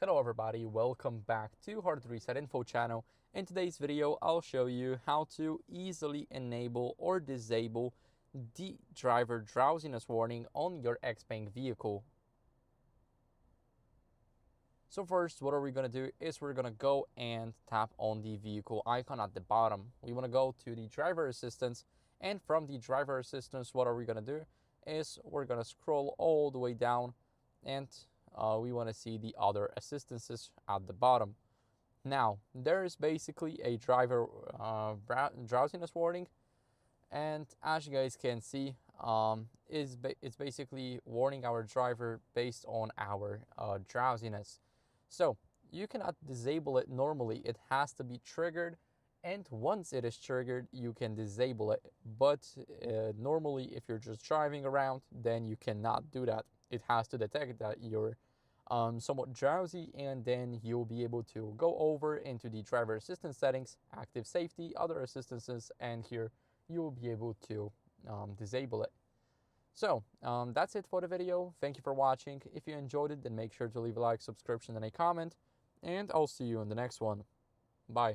Hello everybody, welcome back to Hard Reset Info channel. In today's video, I'll show you how to easily enable or disable the driver drowsiness warning on your XPeng vehicle. So first, what are we going to do is we're going to go and tap on the vehicle icon at the bottom. We want to go to the driver assistance, and from the driver assistance, what are we going to do is we're going to scroll all the way down, and we want to see the other assistances at the bottom. Now, there is basically a driver drowsiness warning, and as you guys can see, it's basically warning our driver based on our drowsiness. So you cannot disable it normally. It has to be triggered, and once it is triggered, you can disable it. But normally, if you're just driving around, then you cannot do that. It has to detect that you're somewhat drowsy, and then you'll be able to go over into the driver assistance settings, active safety, other assistances, and here you will be able to disable it. So that's it for the video. Thank you for watching. If you enjoyed it, then make sure to leave a like, subscription, and a comment, and I'll see you in the next one. Bye.